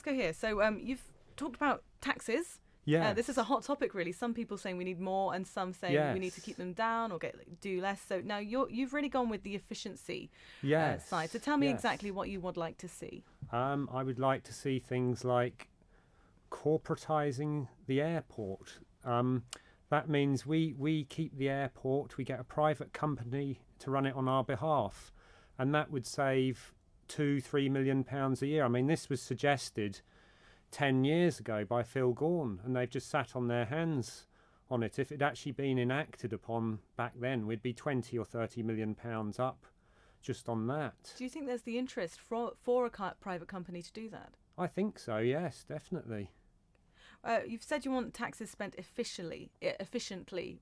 let's go here. So you've talked about taxes. Yeah. This is a hot topic, really. Some people saying we need more, and some saying we need to keep them down or do less. So now you've really gone with the efficiency side. So tell me exactly what you would like to see. I would like to see things like corporatising the airport. That means we keep the airport, we get a private company to run it on our behalf, and that would save £2-3 million a year. I mean, this was suggested 10 years ago by Phil Gorn, and they've just sat on their hands on it. If it had actually been enacted upon back then, we'd be 20 or 30 million pounds up just on that. Do you think there's the interest for a private company to do that? I think so, yes, definitely. You've said you want taxes spent efficiently.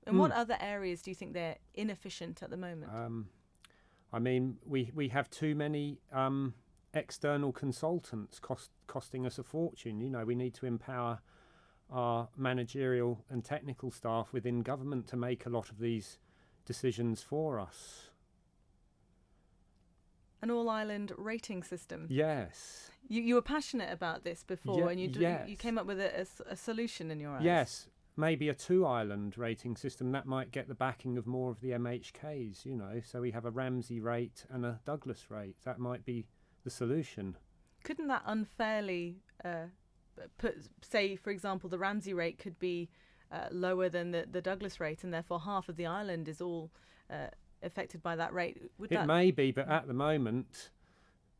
And what other areas do you think they're inefficient at the moment? I mean, we have too many external consultants costing us a fortune. You know, we need to empower our managerial and technical staff within government to make a lot of these decisions for us. An all-island rating system. Yes. You were passionate about this before, and you came up with a solution in your eyes. Yes, maybe a 2-island rating system. That might get the backing of more of the MHKs, you know. So we have a Ramsey rate and a Douglas rate. That might be the solution. Couldn't that unfairly say, for example, the Ramsey rate could be lower than the Douglas rate, and therefore half of the island is all affected by that rate? It may be, but at the moment,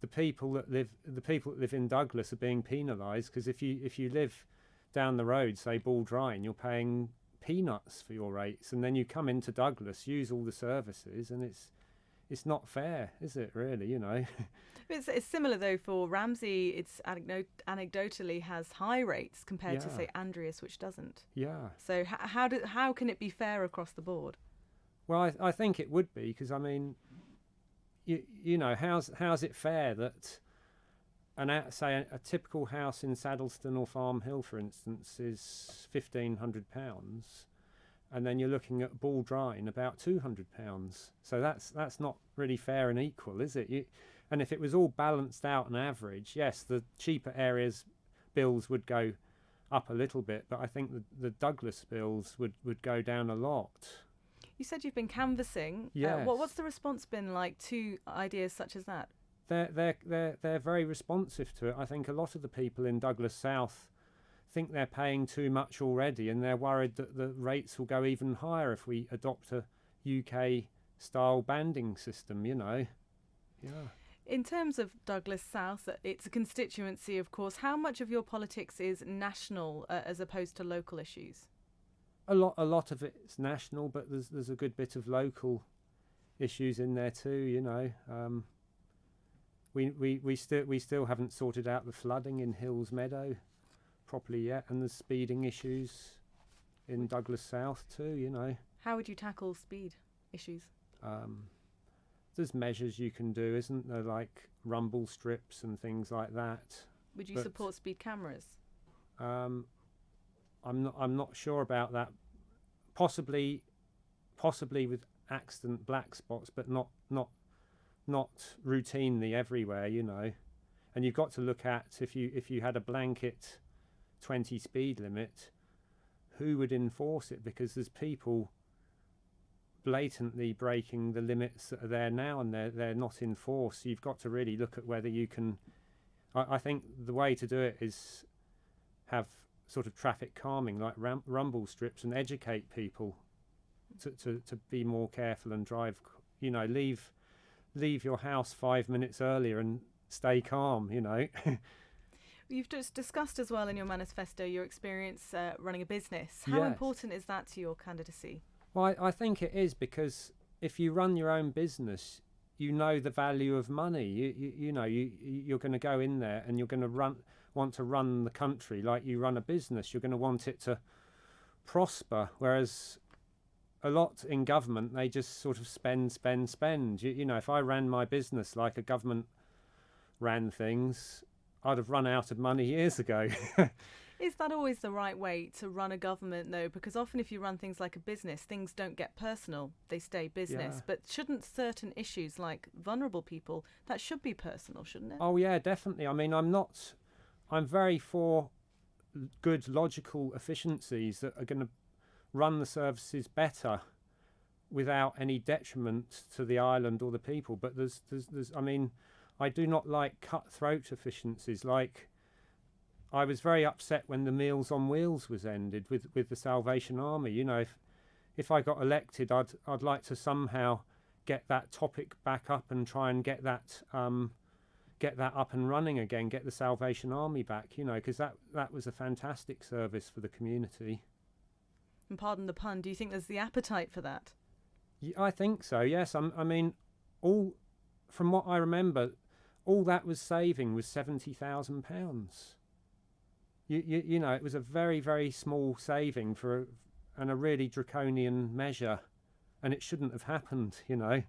the people that live in Douglas are being penalised, because if you live down the road, say Baldrine, you're paying peanuts for your rates, and then you come into Douglas, use all the services, and it's not fair, is it? Really, you know. It's similar though for Ramsey. It's anecdotally has high rates compared to say Andreas, which doesn't. Yeah. So how can it be fair across the board? Well, I think it would be, because I mean, you know, how's it fair that say a typical house in Saddleston or Farm Hill, for instance, is £1,500, and then you're looking at Baldrine about £200. So that's not really fair and equal, is it? And if it was all balanced out and average, yes, the cheaper areas bills would go up a little bit, but I think the Douglas bills would go down a lot. You said you've been canvassing. Yes. What's the response been like to ideas such as that? They're very responsive to it. I think a lot of the people in Douglas South think they're paying too much already, and they're worried that the rates will go even higher if we adopt a UK-style banding system, you know. Yeah. In terms of Douglas South, it's a constituency, of course. How much of your politics is national as opposed to local issues? A lot of it's national, but there's a good bit of local issues in there too. You know, we still haven't sorted out the flooding in Hills Meadow properly yet, and there's speeding issues in Douglas South too. You know. How would you tackle speed issues? There's measures you can do, isn't there, like rumble strips and things like that. Would you support speed cameras? I'm not sure about that. Possibly with accident black spots, but not routinely everywhere, you know. And you've got to look at if you had a blanket 20 speed limit, who would enforce it? Because there's people blatantly breaking the limits that are there now, and they're not enforced. So you've got to really look at whether you can. I think the way to do it is have sort of traffic calming, like rumble strips, and educate people to be more careful and drive. You know, leave your house 5 minutes earlier and stay calm. You know. You've just discussed as well in your manifesto your experience running a business. How important is that to your candidacy? Well, I think it is, because if you run your own business, you know the value of money. You know you're going to go in there and you're going to want to run the country like you run a business. You're going to want it to prosper. Whereas a lot in government, they just sort of spend. You know, if I ran my business like a government ran things, I'd have run out of money years ago. Is that always the right way to run a government, though? Because often if you run things like a business, things don't get personal. They stay business. Yeah. But shouldn't certain issues like vulnerable people, that should be personal, shouldn't it? Oh, yeah, definitely. I mean, I'm not I'm very for good logical efficiencies that are going to run the services better without any detriment to the island or the people. But there's I mean, I do not like cutthroat efficiencies. Like, I was very upset when the Meals on Wheels was ended with the Salvation Army. You know, if I got elected, I'd like to somehow get that topic back up and try and get that up and running again, get the Salvation Army back, you know, because that was a fantastic service for the community. And pardon the pun, do you think there's the appetite for that? Yeah, I think so, yes. I mean, all from what I remember, all that was saving was £70,000. You know, it was a very, very small saving for a really draconian measure, and it shouldn't have happened, you know.